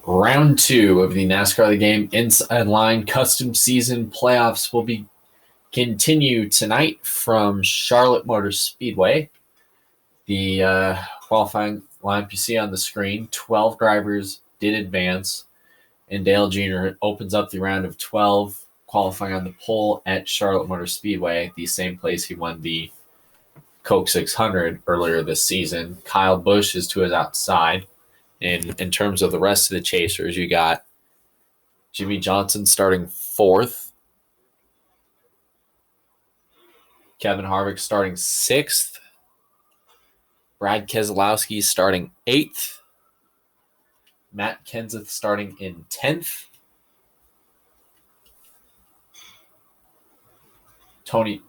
Round 2 of the NASCAR The Game Inside Line Custom Season Playoffs will continue tonight from Charlotte Motor Speedway. The qualifying lineup you see on the screen, 12 drivers did advance, and Dale Jr. opens up the round of 12, qualifying on the pole at Charlotte Motor Speedway, the same place he won the Coke 600 earlier this season. Kyle Busch is to his outside. And in terms of the rest of the chasers, you got Jimmy Johnson starting 4th, Kevin Harvick starting 6th, Brad Keselowski starting 8th, Matt Kenseth starting in 10th, Dylan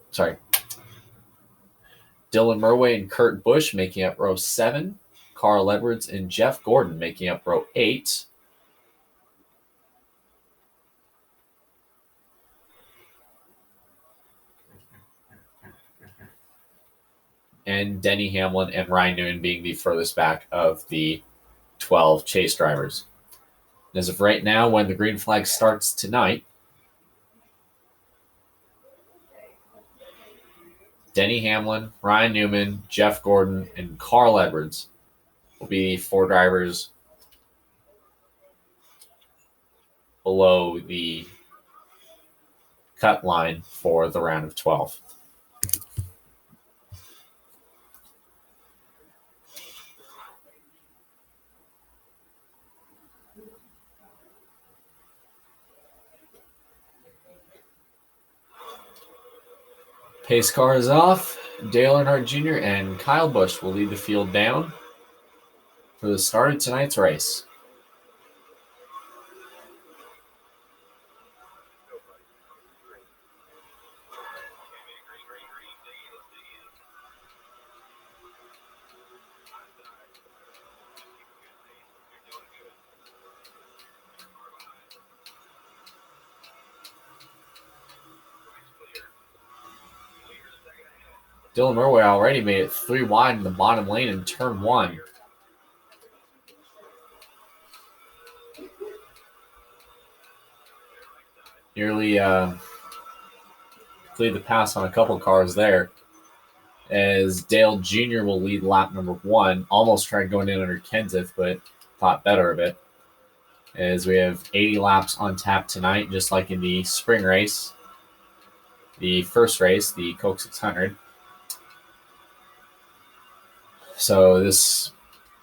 Murway and Kurt Busch making up row 7, Carl Edwards and Jeff Gordon making up row 8. And Denny Hamlin and Ryan Newman being the furthest back of the 12 chase drivers. And as of right now, when the green flag starts tonight, Denny Hamlin, Ryan Newman, Jeff Gordon, and Carl Edwards will be 4 drivers below the cut line for the round of 12. Pace car is off. Dale Earnhardt Jr. and Kyle Busch will lead the field down for the start of tonight's race. Dylan Murway already made it 3 wide in the bottom lane in turn 1. Nearly completed the pass on a couple cars there, as Dale Jr. will lead lap number 1. Almost tried going in under Kenseth, but thought better of it, as we have 80 laps on tap tonight, just like in the spring race, the first race, the Coke 600. So this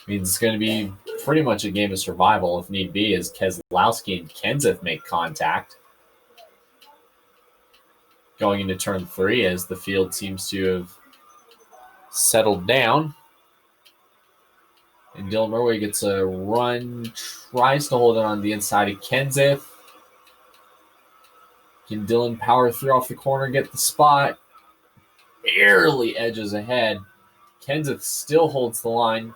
means it's going to be pretty much a game of survival if need be, as Keselowski and Kenseth make contact going into turn 3, as the field seems to have settled down. And Dylan Murway gets a run, tries to hold it on the inside of Kenseth. Can Dylan power through off the corner, get the spot? Barely edges ahead. Kenseth still holds the line,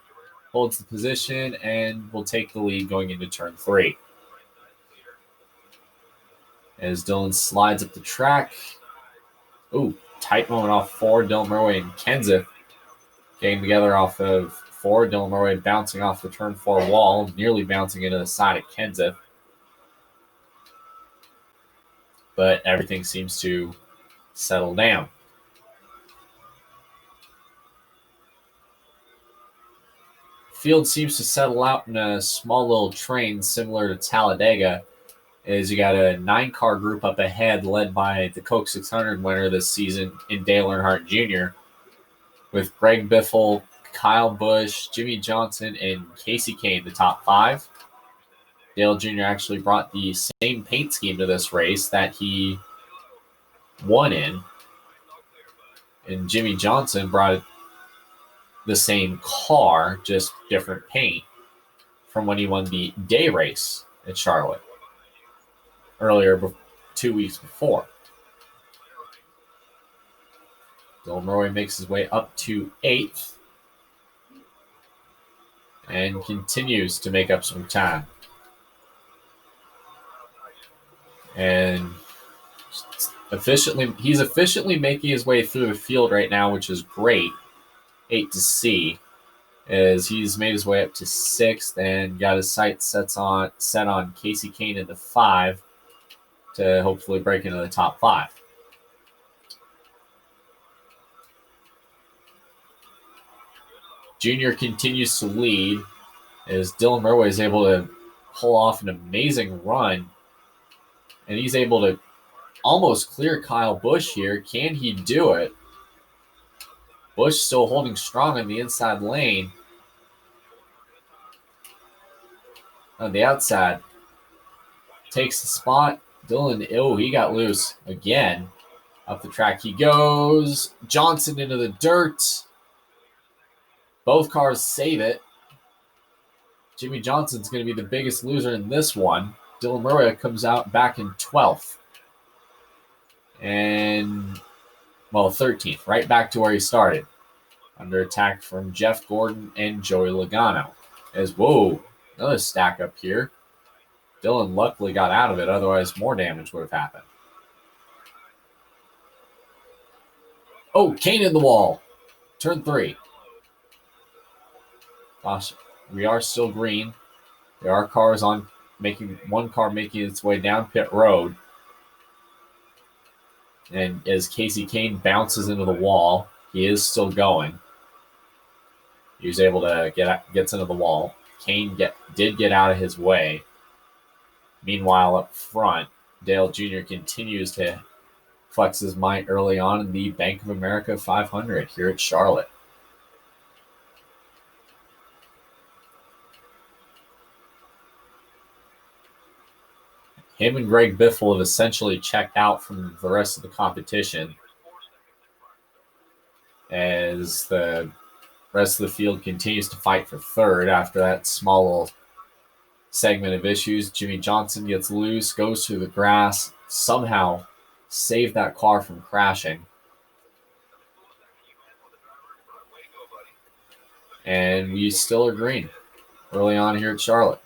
holds the position, and will take the lead going into turn 3. As Dylan slides up the track. Ooh, tight moment off 4. Dylan Murway and Kenseth getting together off of 4. Dylan Murway bouncing off the turn 4 wall, nearly bouncing into the side of Kenseth. But everything seems to settle down. Field seems to settle out in a small little train similar to Talladega, as you got a 9-car group up ahead led by the Coke 600 winner this season in Dale Earnhardt Jr., with Greg Biffle, Kyle Busch, Jimmy Johnson, and Casey Kane the top 5. Dale Jr. actually brought the same paint scheme to this race that he won in, and Jimmy Johnson brought the same car, just different paint, from when he won the day race at Charlotte earlier, 2 weeks before. Dylan Murway makes his way up to 8th and continues to make up some time. And he's efficiently making his way through the field right now, which is great to see. as he's made his way up to 6th and got his sights set on Casey Kane into 5 to hopefully break into the top 5. Junior continues to lead as Dylan Murway is able to pull off an amazing run, and he's able to almost clear Kyle Busch here. Can he do it? Busch still holding strong in the inside lane. On the outside, takes the spot. Dylan, he got loose again. Up the track he goes. Johnson into the dirt. Both cars save it. Jimmy Johnson's going to be the biggest loser in this one. Dylan Murray comes out back in 12th. And, 13th, right back to where he started. Under attack from Jeff Gordon and Joey Logano. Another stack up here. Dylan luckily got out of it, otherwise more damage would have happened. Kane in the wall. Turn 3. Gosh, we are still green. There are cars one car making its way down pit road. And as Casey Kane bounces into the wall, he is still going. He was able to gets into the wall. Kane did get out of his way. Meanwhile, up front, Dale Jr. continues to flex his might early on in the Bank of America 500 here at Charlotte. Him and Greg Biffle have essentially checked out from the rest of the competition as the rest of the field continues to fight for third after that small little segment of issues. Jimmy Johnson gets loose, goes through the grass, somehow saved that car from crashing. And we still are green early on here at Charlotte.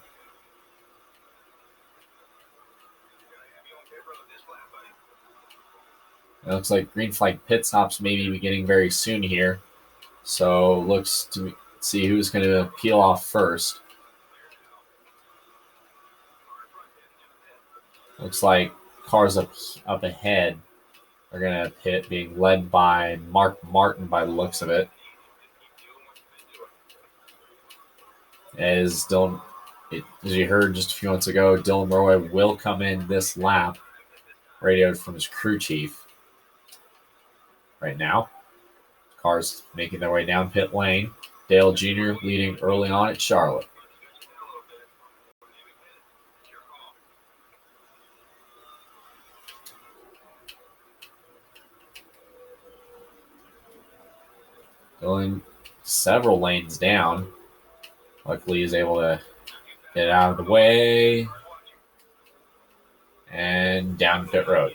It looks like green flag pit stops may be beginning very soon here. So looks to see who's going to peel off first. Looks like cars up ahead are going to pit, being led by Mark Martin by the looks of it. As you heard just a few months ago, Dylan Murray will come in this lap, radioed from his crew chief. Right now, cars making their way down pit lane. Dale Jr. leading early on at Charlotte. Going several lanes down. Luckily, he's able to get out of the way and down pit road.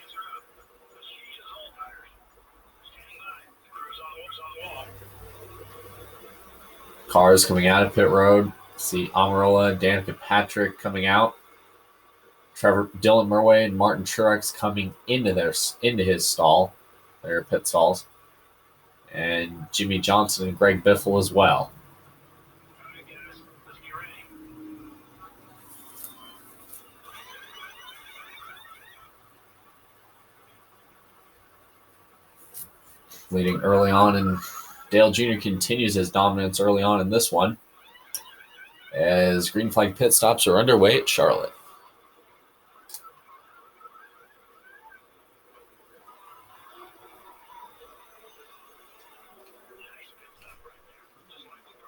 Cars coming out of pit road. See Amarola, Danica Patrick coming out. Dylan Murway and Martin Truex coming into his stall, their pit stalls. And Jimmy Johnson and Greg Biffle as well. Leading early on, and Dale Jr. continues his dominance early on in this one as green flag pit stops are underway at Charlotte.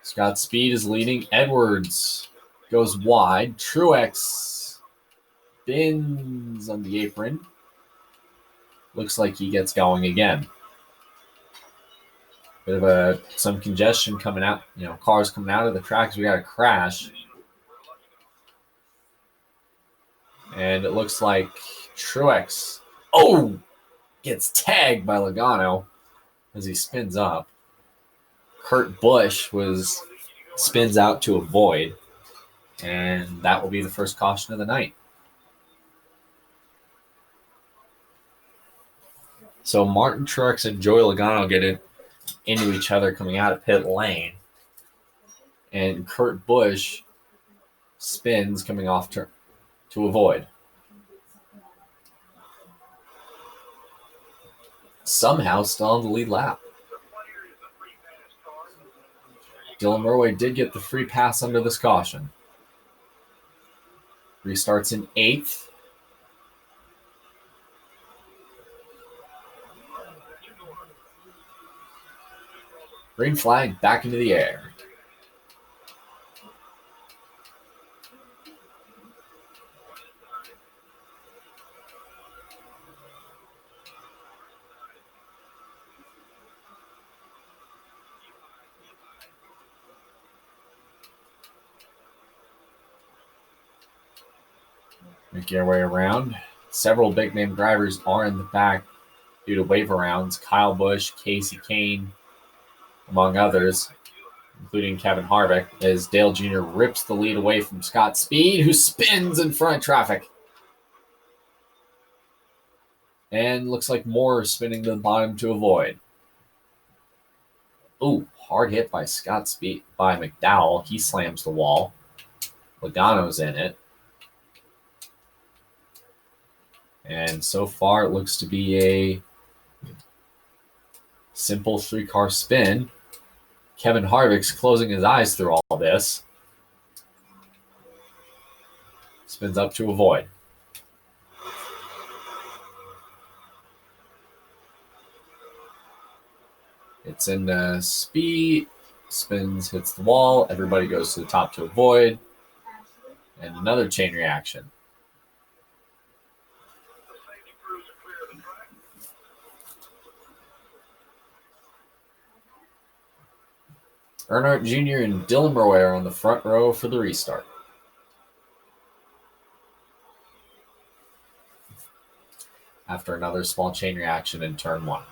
Scott Speed is leading. Edwards goes wide. Truex spins on the apron. Looks like he gets going again. Bit of some congestion coming out, cars coming out of the tracks. We got a crash. And it looks like Truex, gets tagged by Logano as he spins up. Kurt Busch spins out to avoid. And that will be the first caution of the night. So Martin Truex and Joey Logano get into each other coming out of pit lane. And Kurt Busch spins coming off to avoid. Somehow still on the lead lap. Dylan Murway did get the free pass under this caution. Restarts in 8th. Green flag back into the air. Making our way around. Several big name drivers are in the back due to waiver rounds. Kyle Busch, Casey Kane, among others, including Kevin Harvick, as Dale Jr. rips the lead away from Scott Speed, who spins in front of traffic. And looks like Moore spinning to the bottom to avoid. Ooh, hard hit by Scott Speed, by McDowell. He slams the wall. Logano's in it. And so far, it looks to be a simple 3-car spin. Kevin Harvick's closing his eyes through all this. Spins up to avoid. It's in speed. Spins, hits the wall. Everybody goes to the top to avoid. And another chain reaction. Earnhardt Jr. and Dylan Murway are on the front row for the restart. After another small chain reaction in turn 1.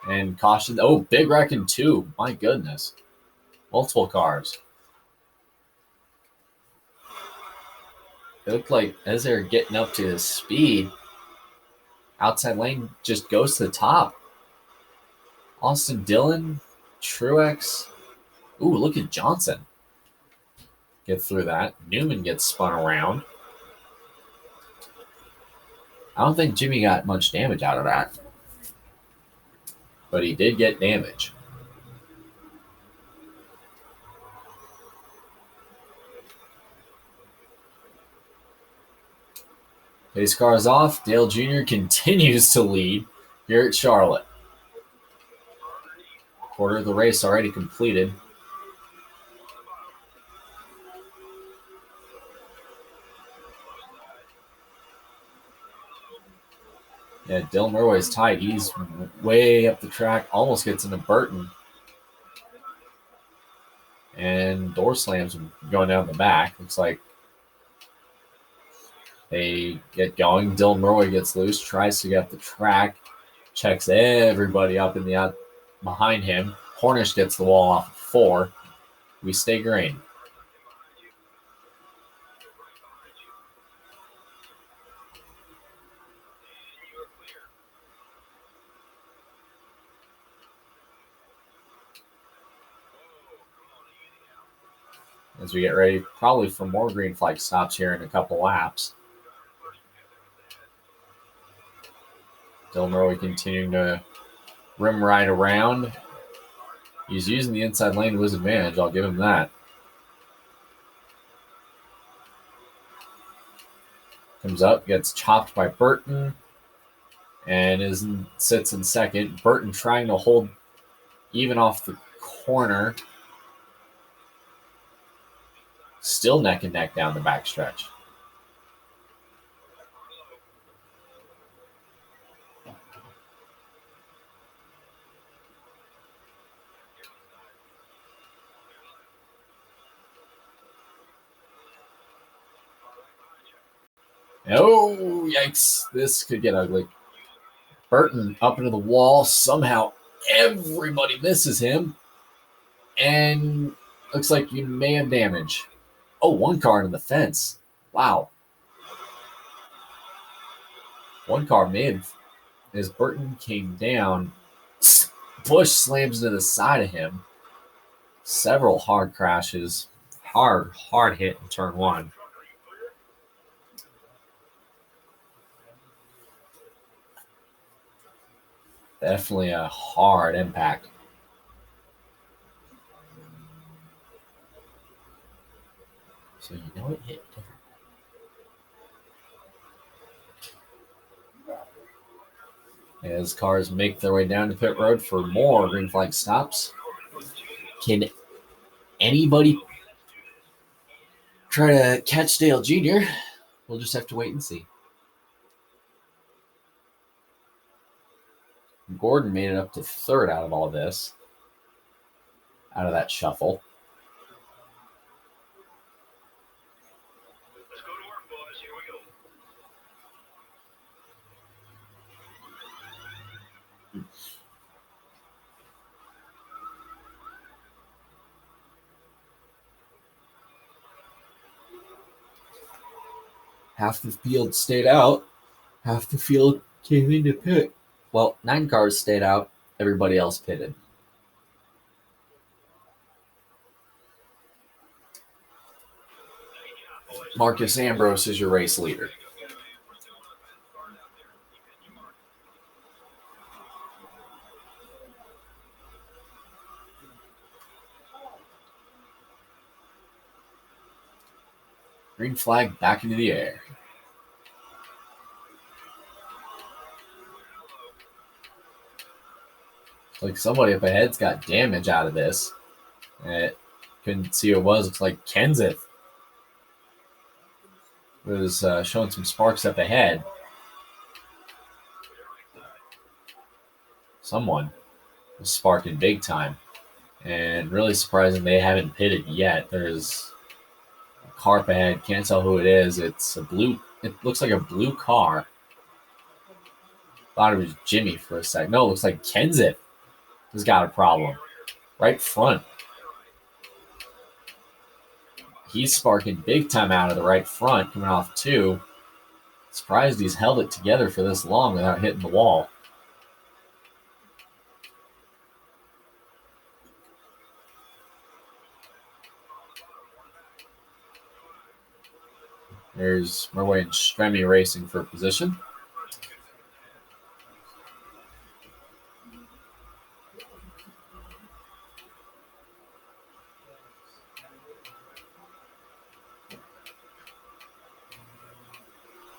And caution. Oh, big wreck in 2. My goodness. Multiple cars. It looked like as they're getting up to his speed, outside lane just goes to the top. Austin Dillon, Truex. Ooh, look at Johnson. Get through that. Newman gets spun around. I don't think Jimmy got much damage out of that. But he did get damage. Pace car is off. Dale Jr. continues to lead here at Charlotte. Quarter of the race already completed. Yeah, Dylan Murway's tight. He's way up the track. Almost gets into Burton. And door slams going down the back. Looks like they get going. Dylan Murway gets loose. Tries to get up the track. Checks everybody up in the out behind him. Hornish gets the wall off of 4. We stay green. As we get ready probably for more green flag stops here in a couple laps. Dylan Murway continuing to rim ride around. He's using the inside lane to his advantage. I'll give him that. Comes up, gets chopped by Burton, and sits in second. Burton trying to hold even off the corner. Still neck and neck down the backstretch. Oh, yikes. This could get ugly. Burton up into the wall. Somehow everybody misses him. And Looks like you may have damage. Oh, one car in the fence. Wow. One car may have, as Burton came down, Bush slams into the side of him. Several hard crashes. Hard hit in turn one. Definitely a hard impact. So you know it hit different. As cars make their way down to pit road for more green flag stops. Can anybody try to catch Dale Jr.? We'll just have to wait and see. Gordon made it up to third out of all of this, out of that shuffle. Let's go to work, boys. Here we go. Half the field stayed out. Half the field came into pit. Well, 9 cars stayed out. Everybody else pitted. Marcus Ambrose is your race leader. Green flag back into the air. Like somebody up ahead's got damage out of this. Couldn't see who it was. Looks like Kenseth was showing some sparks up ahead. Someone was sparking big time. And really surprising they haven't pitted yet. There's a car up ahead. Can't tell who it is. It's a blue. It looks like a blue car. Thought it was Jimmy for a sec. No, it looks like Kenseth has got a problem. Right front. He's sparking big time out of the right front, coming off 2. Surprised he's held it together for this long without hitting the wall. There's Merway and Stremme racing for position.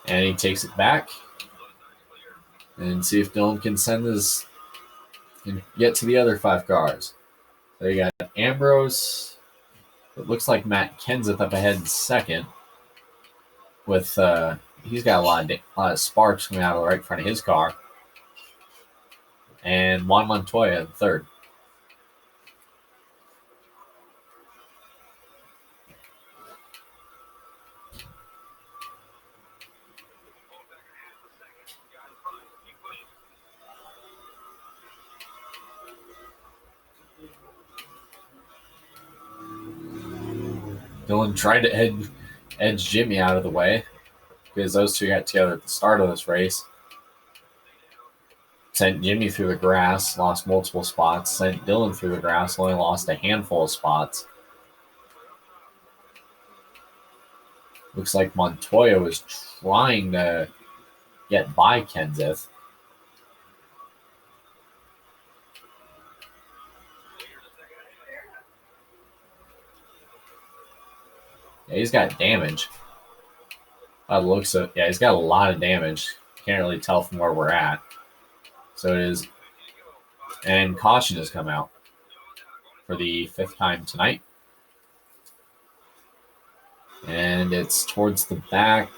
And he takes it back. And see if Dylan can get to the other 5 cars. So you got Ambrose. It looks like Matt Kenseth up ahead in second. With he's got a lot of sparks coming out of the right front of his car. And Juan Montoya in third. Dylan tried to edge Jimmy out of the way because those two got together at the start of this race. Sent Jimmy through the grass, lost multiple spots. Sent Dylan through the grass, only lost a handful of spots. Looks like Montoya was trying to get by Kenseth. Yeah, he's got damage. By the looks of, yeah, he's got a lot of damage. Can't really tell from where we're at. So it is, and caution has come out for the 5th time tonight. And it's towards the back.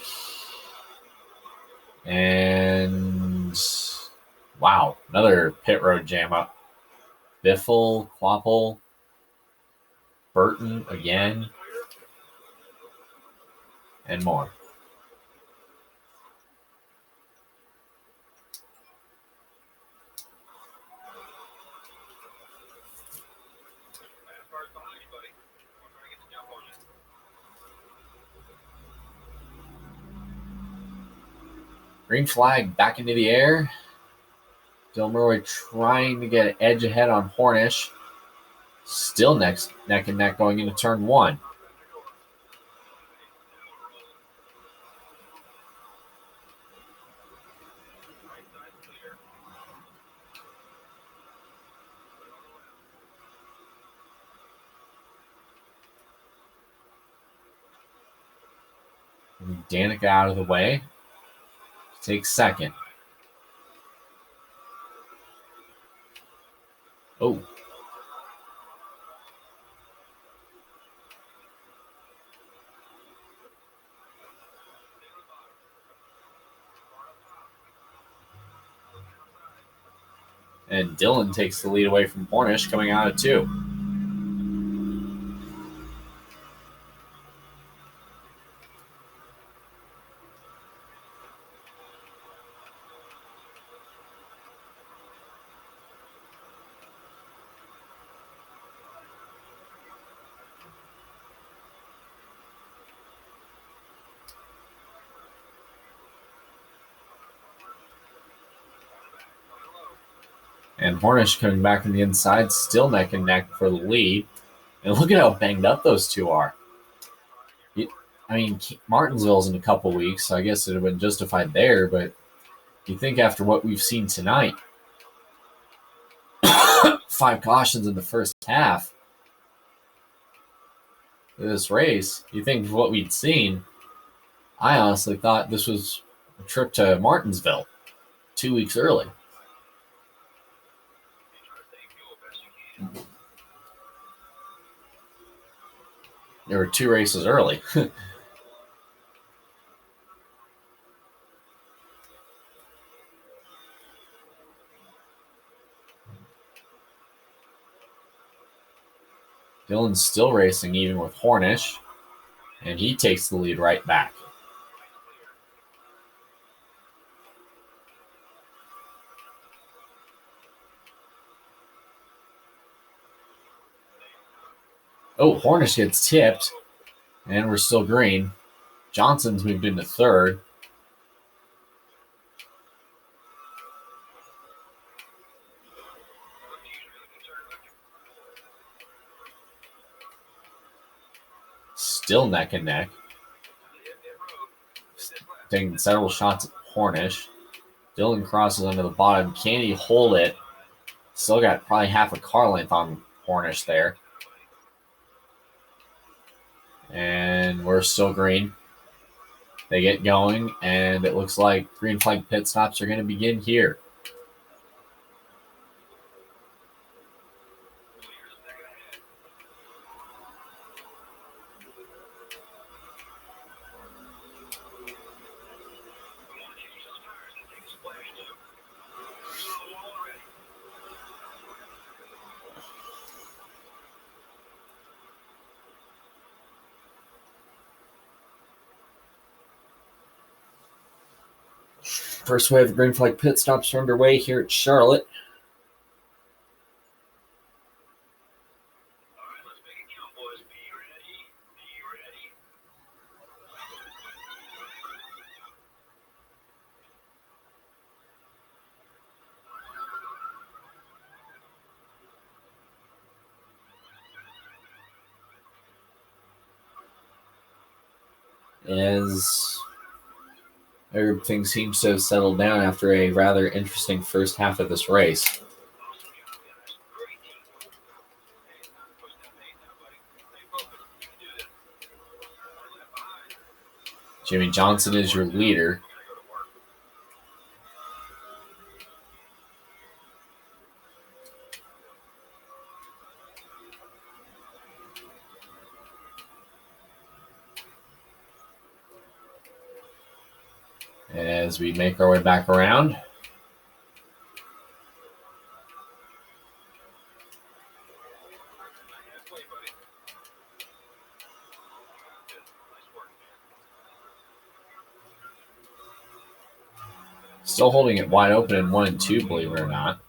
And wow, another pit road jam up. Biffle, Quapple, Burton again, and more. Green flag back into the air. Dilroy trying to get an edge ahead on Hornish. Still neck and neck going into turn one. Danica out of the way. Takes second. Oh. And Dylan takes the lead away from Hornish coming out of two. And Hornish coming back from the inside, still neck and neck for the lead. And look at how banged up those two are. I mean, Martinsville's in a couple weeks, so I guess it would have been justified there, but you think after what we've seen tonight, 5 cautions in the first half of this race, you think of what we'd seen, I honestly thought this was a trip to Martinsville 2 weeks early. There were 2 races early. Dylan's still racing even with Hornish, and he takes the lead right back. Oh, Hornish gets tipped, and we're still green. Johnson's moved into third. Still neck and neck. Taking several shots at Hornish. Dylan crosses under the bottom. Can he hold it? Still got probably half a car length on Hornish there. And we're still green. They get going, and it looks like green flag pit stops are going to begin here. First wave of green flag pit stops are underway here at Charlotte. As everything seems to have settled down after a rather interesting first half of this race. Jimmy Johnson is your leader. As we make our way back around. Still holding it wide open in 1 and 2, believe it or not.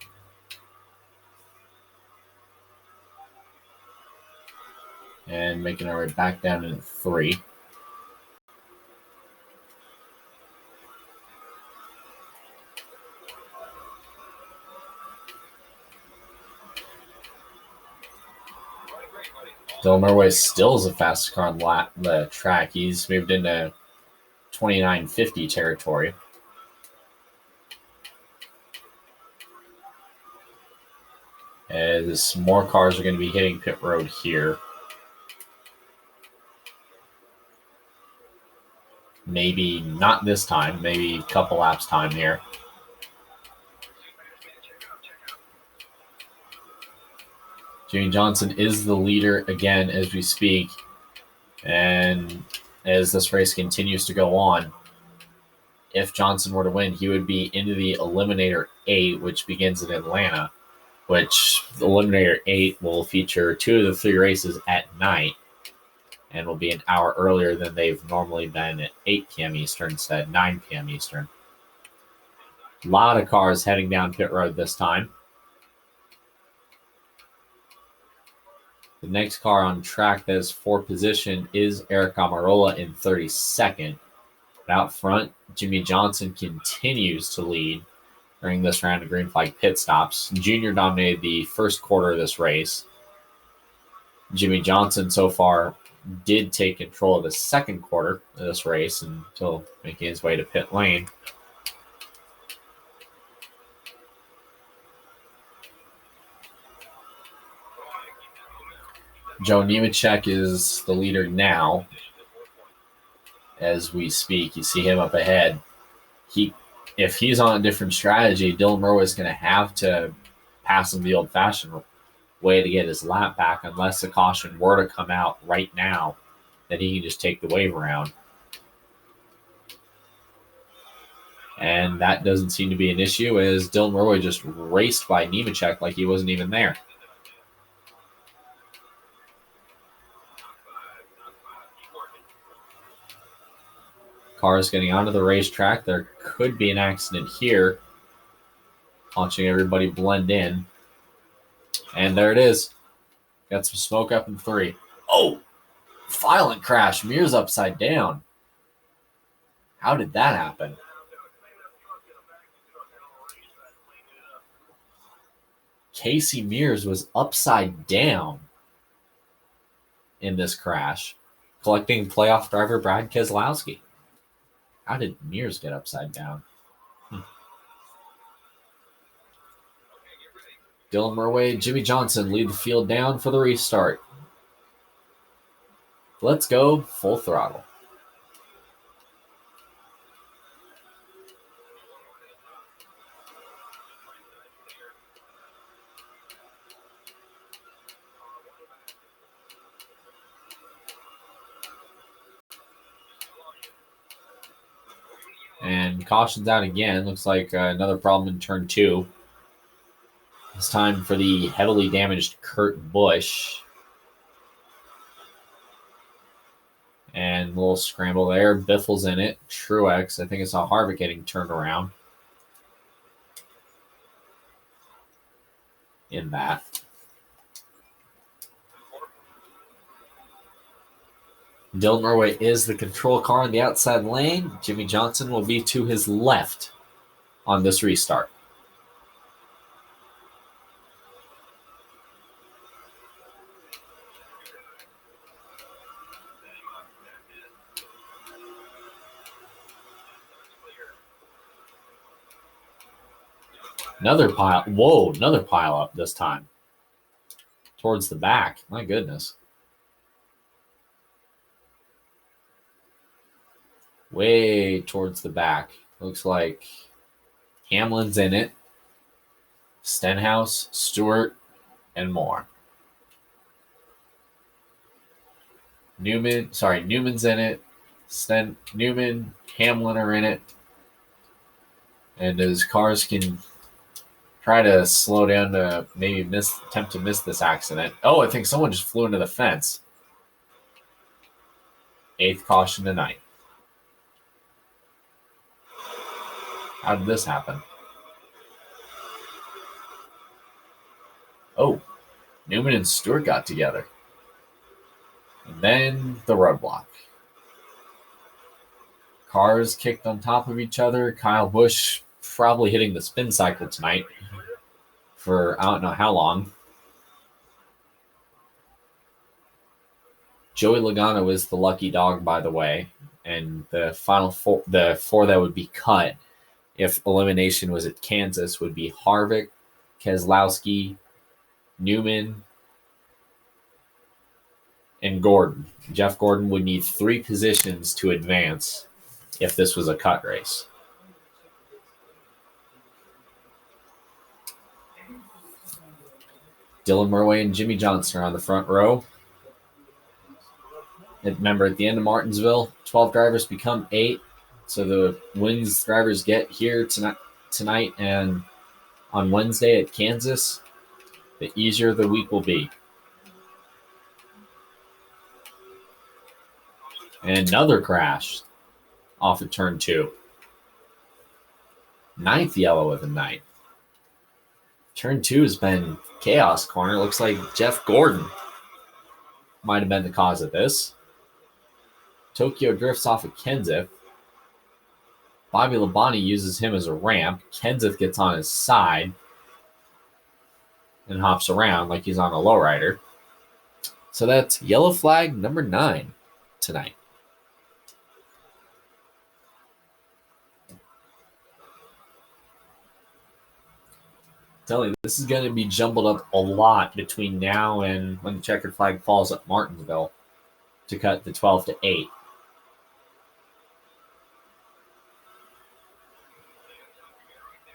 And making our way back down in 3. Dylan Murway still is the fastest car on the track. He's moved into 2950 territory. As more cars are going to be hitting pit road here. Maybe not this time. Maybe a couple laps time here. Jimmy Johnson is the leader again as we speak. And as this race continues to go on, if Johnson were to win, he would be into the Eliminator 8, which begins in Atlanta, which the Eliminator 8 will feature 2 of the 3 races at night and will be an hour earlier than they've normally been at 8 p.m. Eastern instead of 9 p.m. Eastern. A lot of cars heading down pit road this time. The next car on track that is for position is Eric Amarola in 32nd. Out front, Jimmy Johnson continues to lead during this round of green flag pit stops. Junior dominated the first quarter of this race. Jimmy Johnson so far did take control of the second quarter of this race until making his way to pit lane. Joe Nemechek is the leader now. As we speak, you see him up ahead. If he's on a different strategy, Dylan Murway is going to have to pass him the old-fashioned way to get his lap back, unless the caution were to come out right now that he can just take the wave around. And that doesn't seem to be an issue, as Dylan Murway just raced by Nemechek like he wasn't even there. Cars getting onto the racetrack. There could be an accident here. Watching everybody blend in. And there it is. Got some smoke up in 3. Oh! Violent crash. Mears upside down. How did that happen? Casey Mears was upside down in this crash, collecting playoff driver Brad Keselowski. How did Mears get upside down? Dylan Murway, Jimmy Johnson lead the field down for the restart. Let's go full throttle. And caution's out again. Looks like another problem in turn 2. It's time for the heavily damaged Kurt Busch. And a little scramble there. Biffle's in it. Truex. I think it's a Harvick getting turned around. In that. Dylan Murway is the control car on the outside lane. Jimmy Johnson will be to his left on this restart. Another pile. Whoa, another pile up this time. Towards the back. My goodness. Way towards the back. Looks like Hamlin's in it. Stenhouse, Stewart, and more. Newman's in it. Newman, Hamlin are in it. And as cars can try to slow down to maybe attempt to miss this accident. Oh, I think someone just flew into the fence. 8th caution tonight. How did this happen? Oh, Newman and Stewart got together. And then the roadblock. Cars kicked on top of each other. Kyle Busch probably hitting the spin cycle tonight for I don't know how long. Joey Logano is the lucky dog, by the way, and the four that would be cut if elimination was at Kansas would be Harvick, Keselowski, Newman, and Gordon. Jeff Gordon would need 3 positions to advance if this was a cut race. Dylan Murray and Jimmy Johnson are on the front row. And remember, at the end of Martinsville, 12 drivers become 8. So the wins drivers get here tonight and on Wednesday at Kansas, the easier the week will be. And another crash off of turn 2. 9th yellow of the night. Turn 2 has been chaos corner. Looks like Jeff Gordon might have been the cause of this. Tokyo drifts off of Kenseth. Bobby Labonte uses him as a ramp. Kenseth gets on his side and hops around like he's on a lowrider. So that's yellow flag number 9 tonight. Telling you, this is going to be jumbled up a lot between now and when the checkered flag falls at Martinsville to cut the 12 to 8.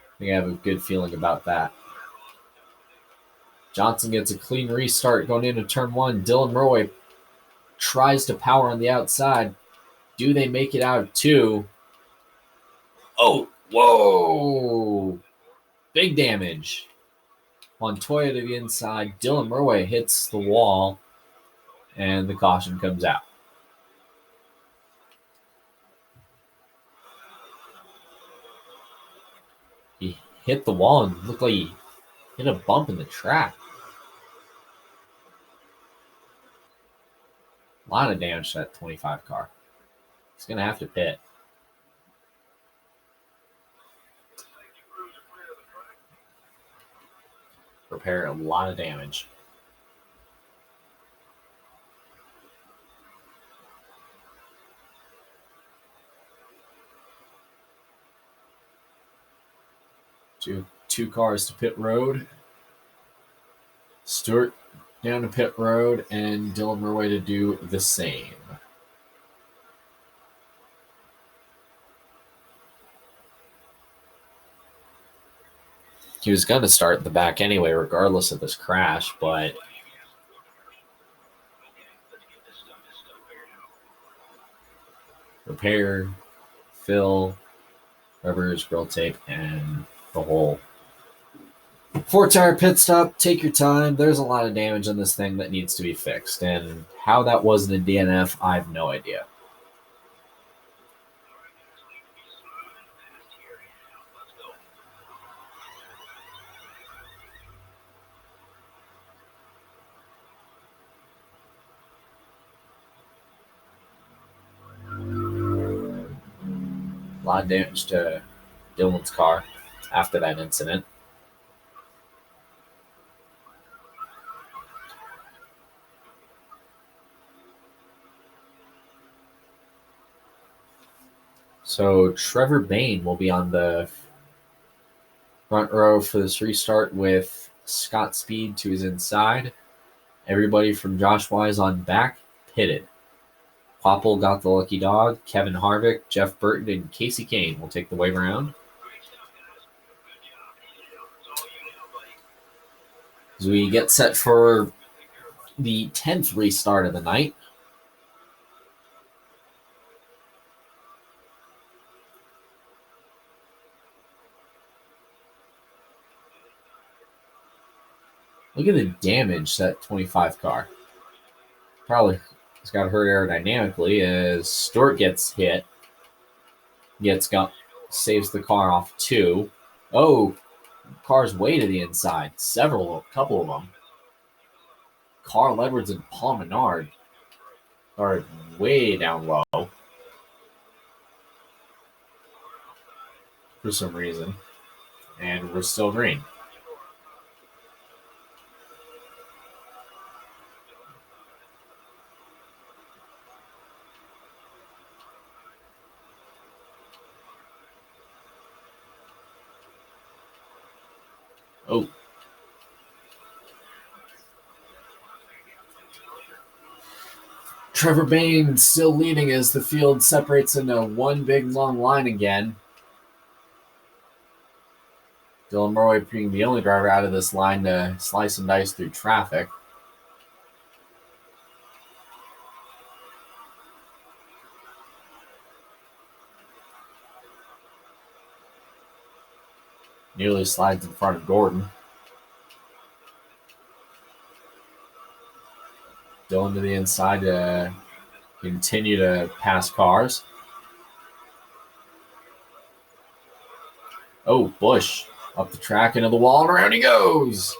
I think I have a good feeling about that. Johnson gets a clean restart going into turn 1. Dylan Murray tries to power on the outside. Do they make it out of 2? Oh, whoa! Big damage. Montoya to the inside. Dylan Murray hits the wall, and the caution comes out. He hit the wall and looked like he hit a bump in the track. A lot of damage to that 25 car. He's going to have to pit. Repair a lot of damage. Two cars to pit road. Stewart down to pit road, and Dylan Murray to do the same. He was going to start in the back anyway, regardless of this crash, but repair, fill, rubbers, grill tape, and the whole 4-tire pit stop. Take your time. There's a lot of damage on this thing that needs to be fixed, and how that wasn't a DNF, I have no idea. A lot of damage to Dylan's car after that incident. So Trevor Bayne will be on the front row for this restart with Scott Speed to his inside. Everybody from Josh Wise on back pitted. Popple got the lucky dog. Kevin Harvick, Jeff Burton, and Casey Kane will take the wave around. As we get set for the 10th restart of the night. Look at the damage that 25 car. Probably has got hurt aerodynamically as Stewart gets hit. Saves the car off 2. Oh, cars way to the inside. A couple of them. Carl Edwards and Paul Menard are way down low for some reason. And we're still green. Oh. Trevor Bain still leading as the field separates into one big long line again. Dylan Murray being the only driver out of this line to slice and dice through traffic. Nearly slides in front of Gordon. Dylan to the inside to continue to pass cars. Oh, Bush up the track into the wall, and around he goes.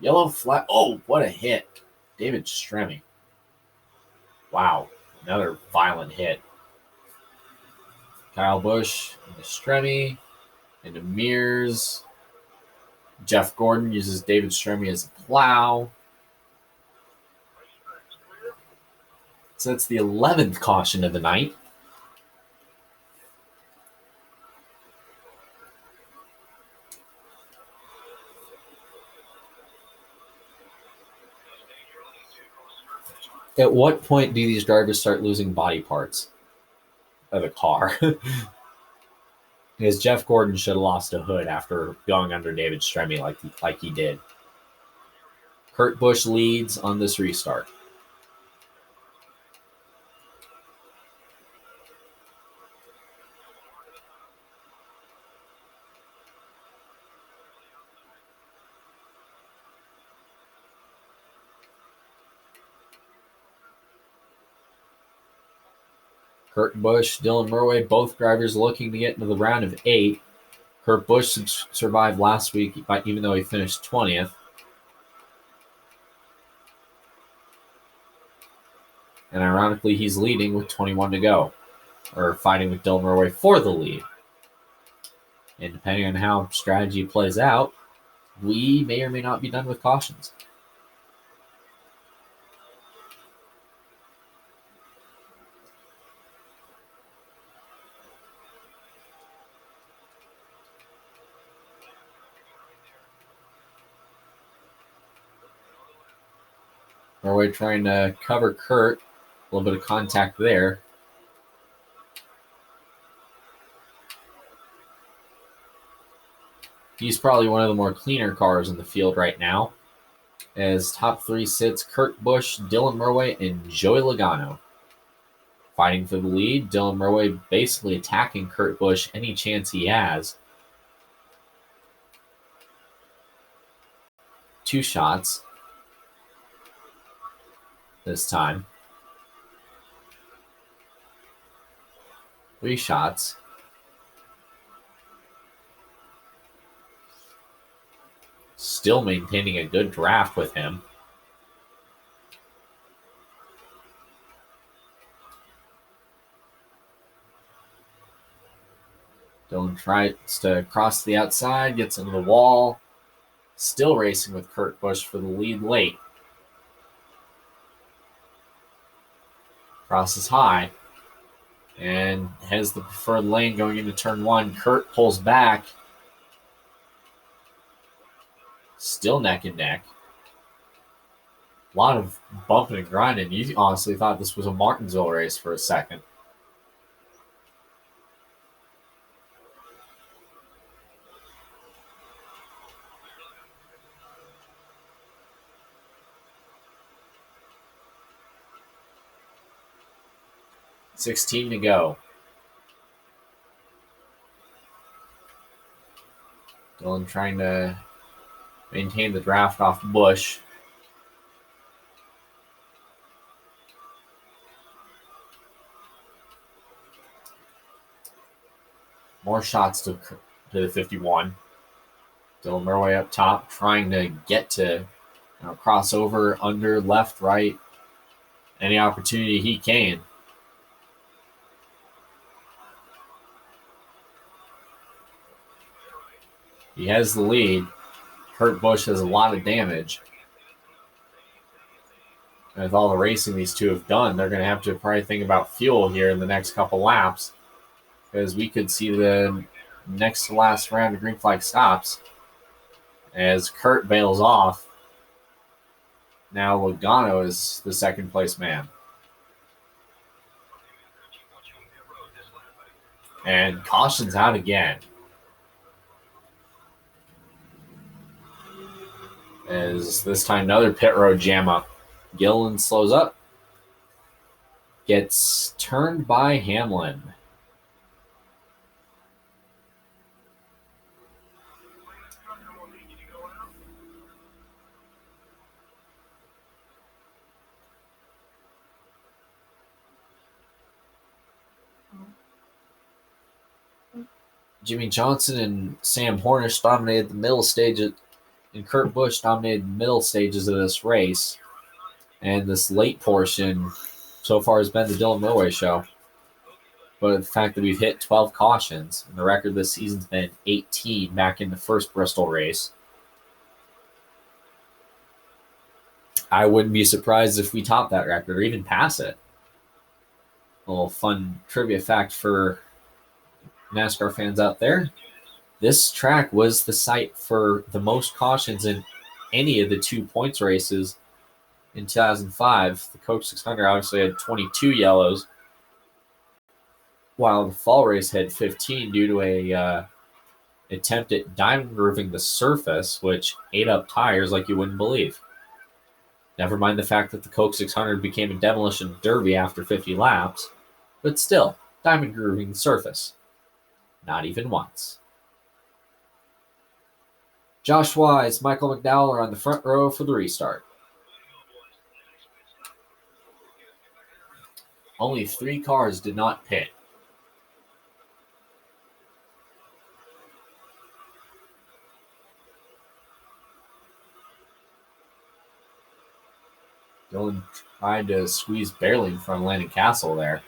Yellow flag. Oh, what a hit. David Stremme. Wow, another violent hit. Kyle Busch into Stremme, into Mears. Jeff Gordon uses David Stremme as a plow. So that's the 11th caution of the night. At what point do these drivers start losing body parts of a car? Because Jeff Gordon should have lost a hood after going under David Stremme like he did. Kurt Busch leads on this restart. Kurt Busch, Dylan Murray, both drivers looking to get into the round of 8. Kurt Busch survived last week, even though he finished 20th. And ironically, he's leading with 21 to go, or fighting with Dylan Murray for the lead. And depending on how strategy plays out, we may or may not be done with cautions. Murray trying to cover Kurt. A little bit of contact there. He's probably one of the more cleaner cars in the field right now. As top 3 sits Kurt Busch, Dylan Murray, and Joey Logano. Fighting for the lead, Dylan Murray basically attacking Kurt Busch any chance he has. 2 shots this time. 3 shots. Still maintaining a good draft with him. Dylan tries to cross the outside, gets into the wall. Still racing with Kurt Busch for the lead late. Crosses high and has the preferred lane going into turn 1. Kurt pulls back. Still neck and neck. A lot of bumping and grinding. You honestly thought this was a Martinsville race for a second. $16 to go. Dylan trying to maintain the draft off Busch. More shots to the 51. Dylan Murray up top, trying to get to crossover, under, left, right. Any opportunity he can. He has the lead. Kurt Busch has a lot of damage. And with all the racing these two have done, they're going to have to probably think about fuel here in the next couple laps. Because we could see the next to last round of green flag stops as Kurt bails off. Now Logano is the second place man. And caution's out again. As this time another pit road jam up. Gilliland slows up. Gets turned by Hamlin. Jimmy Johnson and Sam Hornish dominated the middle stages, and Kurt Busch dominated the middle stages of this race. And this late portion so far has been the Dylan Mulway show. But the fact that we've hit 12 cautions, and the record this season's been 18 back in the first Bristol race. I wouldn't be surprised if we top that record or even pass it. A little fun trivia fact for NASCAR fans out there. This track was the site for the most cautions in any of the 2 points races in 2005. The Coke 600 obviously had 22 yellows, while the fall race had 15 due to a attempt at diamond grooving the surface, which ate up tires like you wouldn't believe. Never mind the fact that the Coke 600 became a demolition derby after 50 laps, but still, diamond grooving the surface. Not even once. Josh Wise, Michael McDowell are on the front row for the restart. Only 3 cars did not pit. Dylan tried to squeeze barely in front of Landon Castle there.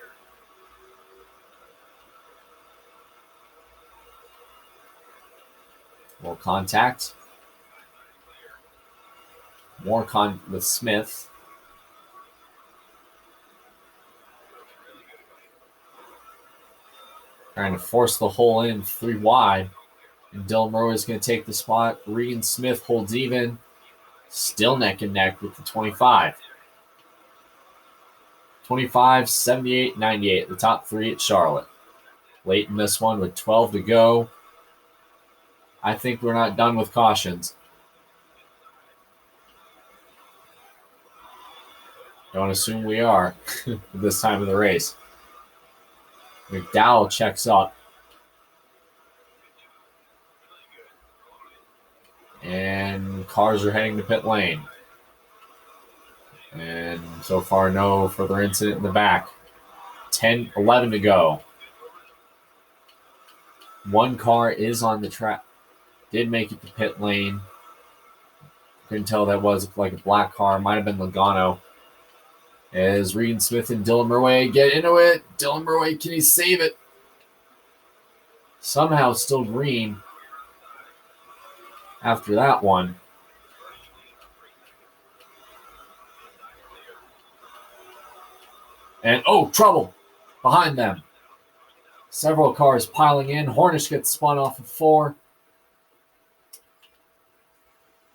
More contact. More with Smith. Trying to force the hole in 3 wide. And Dylan Mulway is going to take the spot. Regan Smith holds even. Still neck and neck with the 25. 25, 78, 98. The top 3 at Charlotte. Late in this one with 12 to go. I think we're not done with cautions. Don't assume we are at this time of the race. McDowell checks up. And cars are heading to pit lane. And so far, no further incident in the back. 11 to go. 1 car is on the track. Did make it to pit lane. Couldn't tell that was like a black car. Might have been Logano. As Regan Smith and Dylan Mulway get into it. Dylan Mulway, can he save it? Somehow still green after that one. And, trouble behind them. Several cars piling in. Hornish gets spun off of 4.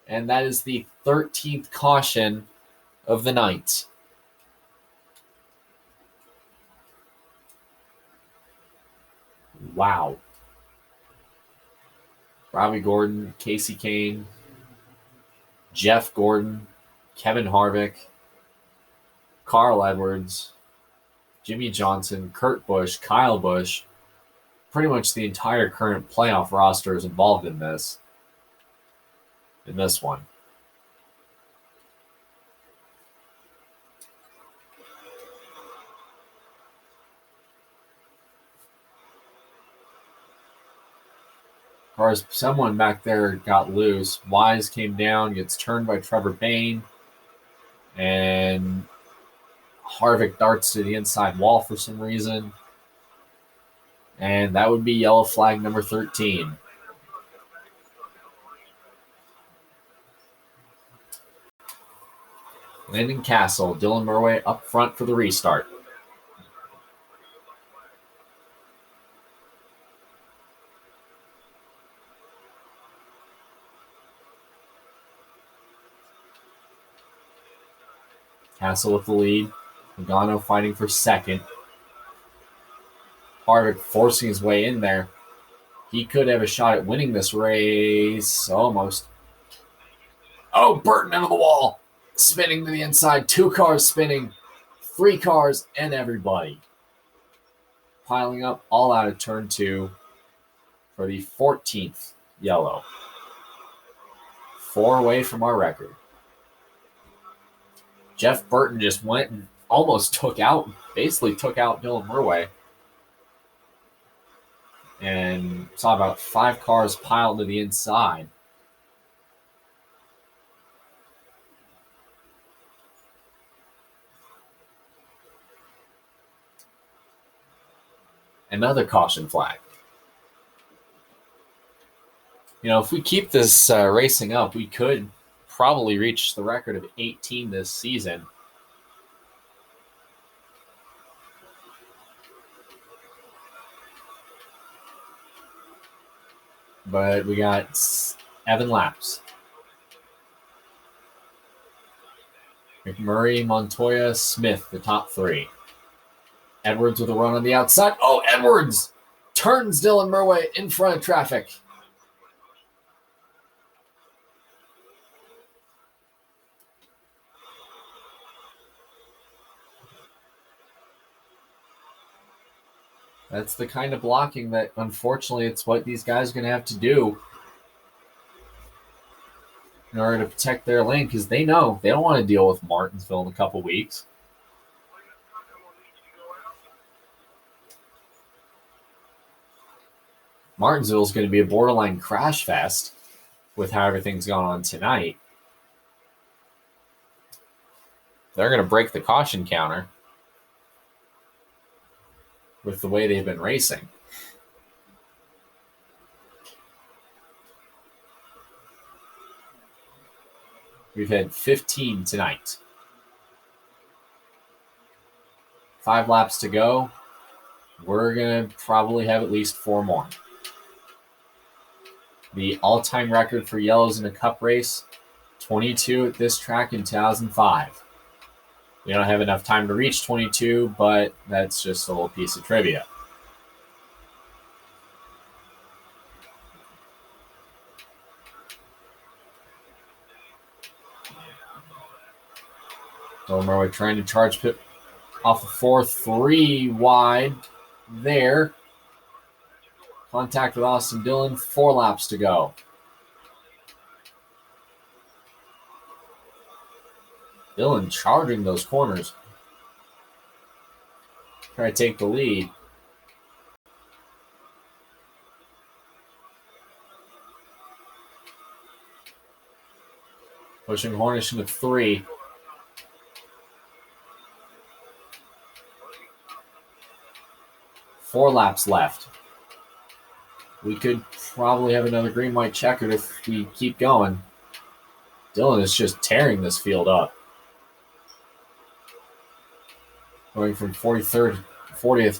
And that is the 13th caution of the night. Wow. Robbie Gordon, Casey Kane, Jeff Gordon, Kevin Harvick, Carl Edwards, Jimmy Johnson, Kurt Busch, Kyle Busch. Pretty much the entire current playoff roster is involved in this. In this one. Cars, someone back there got loose. Wise came down, gets turned by Trevor Bayne, and Harvick darts to the inside wall for some reason. And that would be yellow flag number 13. Landon Castle, Dylan Mulway up front for the restart. Castle with the lead. Pagano fighting for second. Harvick forcing his way in there. He could have a shot at winning this race. Almost. Oh, Burton into the wall. Spinning to the inside. 2 cars spinning. 3 cars and everybody. Piling up all out of turn 2 for the 14th yellow. 4 away from our record. Jeff Burton just went and almost basically took out Dylan Murway. And saw about 5 cars piled to the inside. Another caution flag. If we keep this racing up, we could probably reach the record of 18 this season. But we got Evan laps. McMurray, Montoya, Smith, the top 3. Edwards with a run on the outside. Oh, Edwards turns Dylan Murway in front of traffic. That's the kind of blocking that, unfortunately, it's what these guys are going to have to do in order to protect their lane, because they know they don't want to deal with Martinsville in a couple weeks. Martinsville is going to be a borderline crash fest with how everything's gone on tonight. They're going to break the caution counter with the way they've been racing. We've had 15 tonight. 5 laps to go. We're going to probably have at least 4 more. The all-time record for yellows in a cup race, 22 at this track in 2005. We don't have enough time to reach 22, but that's just a little piece of trivia. Murray trying to charge pit off the 4, 3 wide there. Contact with Austin Dillon, 4 laps to go. Dillon charging those corners. Try to take the lead. Pushing Hornish into 3. Four laps left. We could probably have another green-white checkered if we keep going. Dillon is just tearing this field up. Going from 40th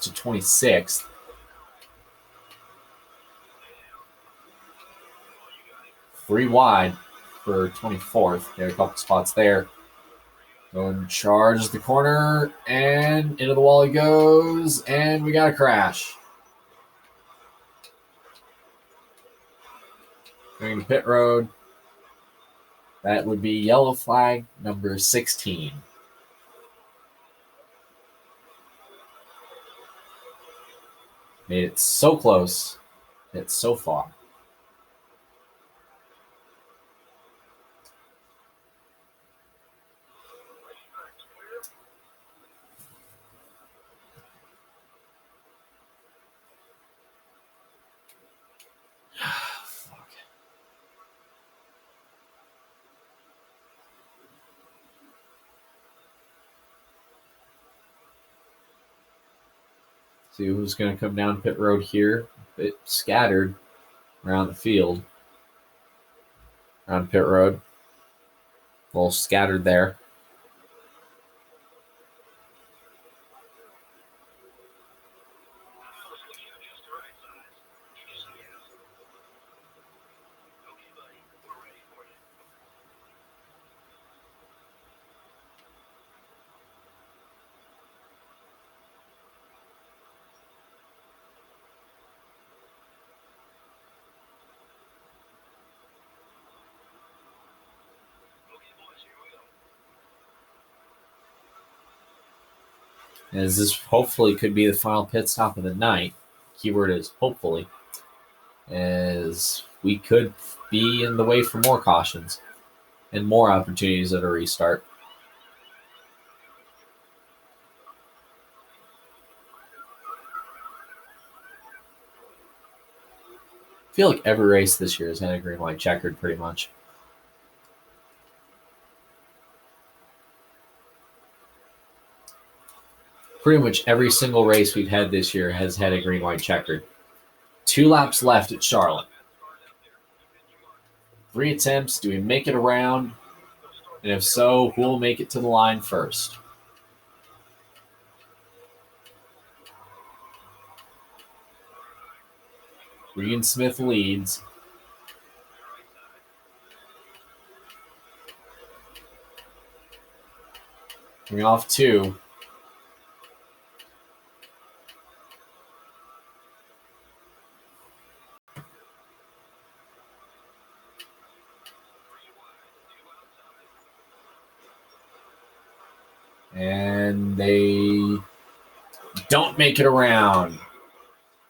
to 26th. Three wide for 24th. Got a couple spots there. Going charges the corner, and into the wall he goes, and we got a crash. Going to pit road. That would be yellow flag number 16. Made it so close, yet so far. See who's going to come down pit road here. A bit scattered around the field. Around pit road. A little scattered there. as this hopefully could be the final pit stop of the night. Keyword is hopefully, as we could be in the way for more cautions and more opportunities at a restart. I feel like every race this year has had a green, white, checkered pretty much. Pretty much every single race we've had this year has had a green, white, checkered. 2 laps left at Charlotte. 3 attempts. Do we make it around? And if so, who will make it to the line first? Regan Smith leads. Coming off 2. And they don't make it around.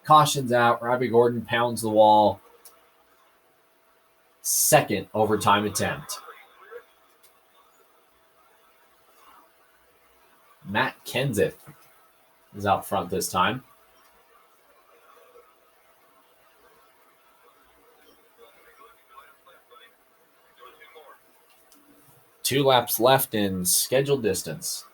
Caution's out. Robbie Gordon pounds the wall. Second overtime attempt. Matt Kenseth is out front this time. Two laps left in scheduled distance.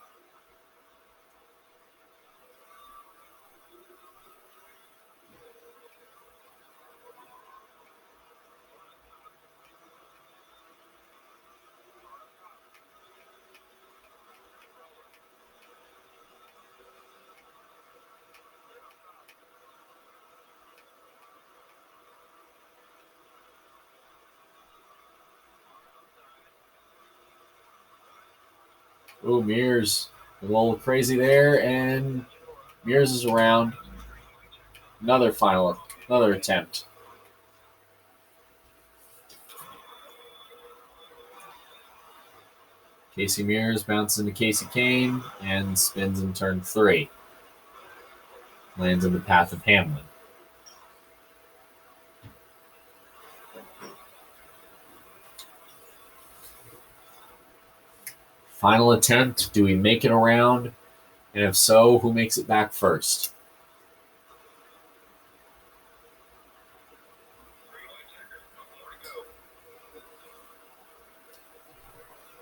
Ooh, Mears a little crazy there, and Mears is around. Another attempt. Casey Mears bounces into Casey Kane and spins in turn 3. Lands in the path of Hamlin. Final attempt. Do we make it around? And if so, who makes it back first?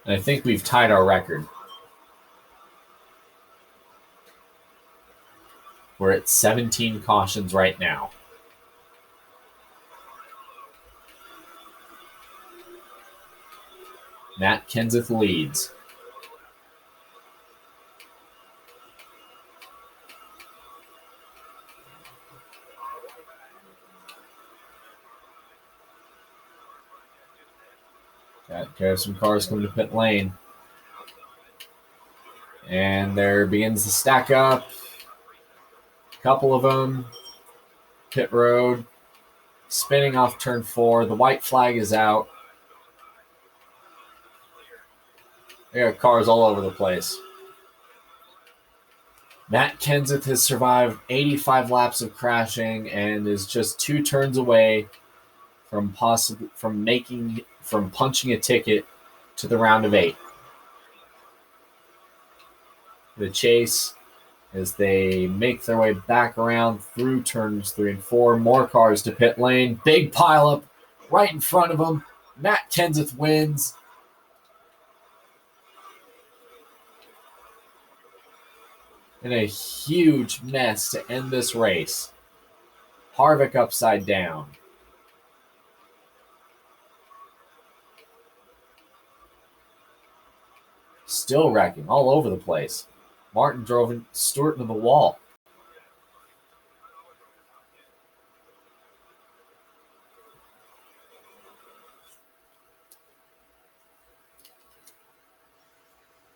And I think we've tied our record. We're at 17 cautions right now. Matt Kenseth leads. Got some cars coming to pit lane. And there begins the stack up. A couple of them. Pit road. Spinning off turn 4. The white flag is out. There are cars all over the place. Matt Kenseth has survived 85 laps of crashing and is just 2 turns away from punching a ticket to the round of 8. The chase as they make their way back around through turns 3 and 4. More cars to pit lane. Big pileup right in front of them. Matt Kenseth wins. In a huge mess to end this race. Harvick upside down. Still wrecking all over the place. Martin drove Stewart into the wall.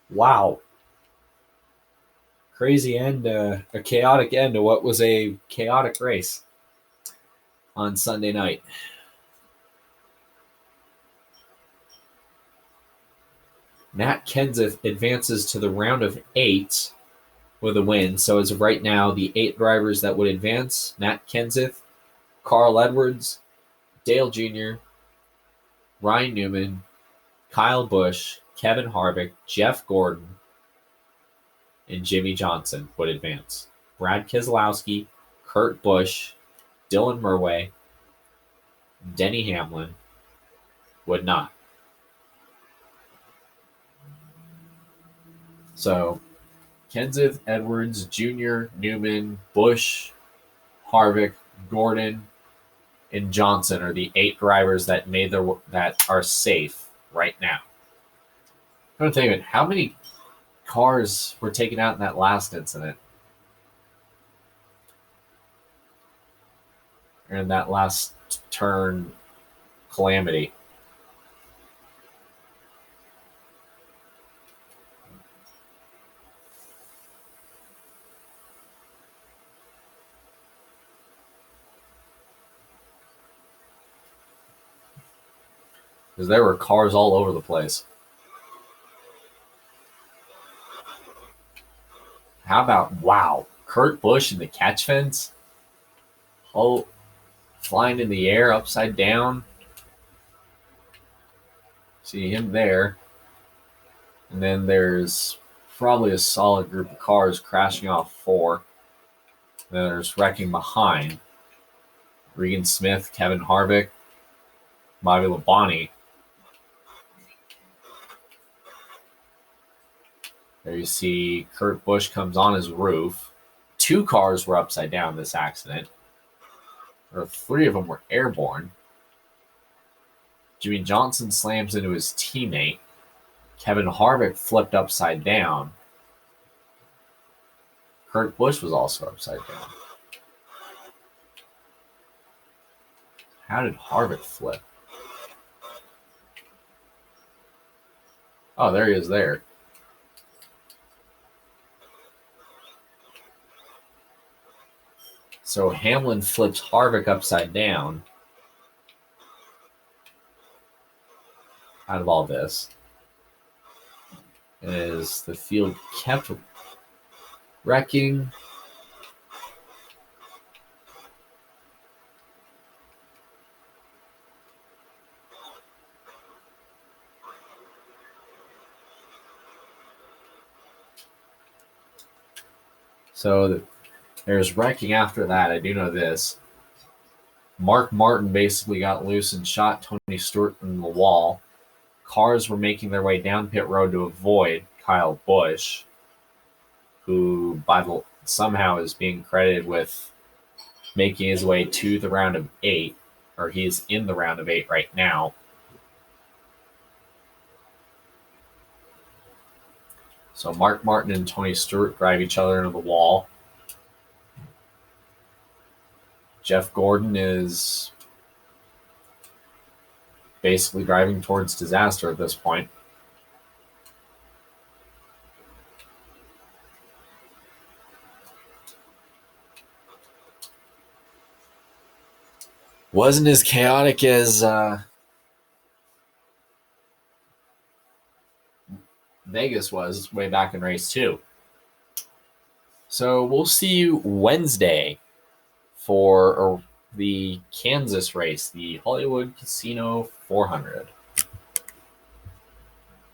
Wow. Crazy end, a chaotic end to what was a chaotic race on Sunday night. Matt Kenseth advances to the round of 8 with a win. So as of right now, the 8 drivers that would advance: Matt Kenseth, Carl Edwards, Dale Jr., Ryan Newman, Kyle Busch, Kevin Harvick, Jeff Gordon, and Jimmy Johnson would advance. Brad Keselowski, Kurt Busch, Dylan Murray, Denny Hamlin would not. So Kenseth, Edwards, Jr., Newman, Busch, Harvick, Gordon, and Johnson are the 8 drivers that are safe right now. I'm gonna think of it. How many cars were taken out in that last incident? Or in that last turn calamity? Because there were cars all over the place. How about, wow, Kurt Busch in the catch fence? Oh, flying in the air upside down. See him there. And then there's probably a solid group of cars crashing off 4. Then there's wrecking behind. Regan Smith, Kevin Harvick, Bobby Labonte. There you see Kurt Busch comes on his roof. 2 cars were upside down in this accident. Or 3 of them were airborne. Jimmy Johnson slams into his teammate. Kevin Harvick flipped upside down. Kurt Busch was also upside down. How did Harvick flip? Oh, there he is there. So Hamlin flips Harvick upside down out of all this. As the field kept wrecking. So there's wrecking after that. I do know this. Mark Martin basically got loose and shot Tony Stewart in the wall. Cars were making their way down pit road to avoid Kyle Busch, who somehow is being credited with making his way to the round of 8, or he is in the round of 8 right now. So Mark Martin and Tony Stewart drive each other into the wall. Jeff Gordon is basically driving towards disaster at this point. Wasn't as chaotic as Vegas was way back in race 2. So we'll see you Wednesday for the Kansas race, the Hollywood Casino 400.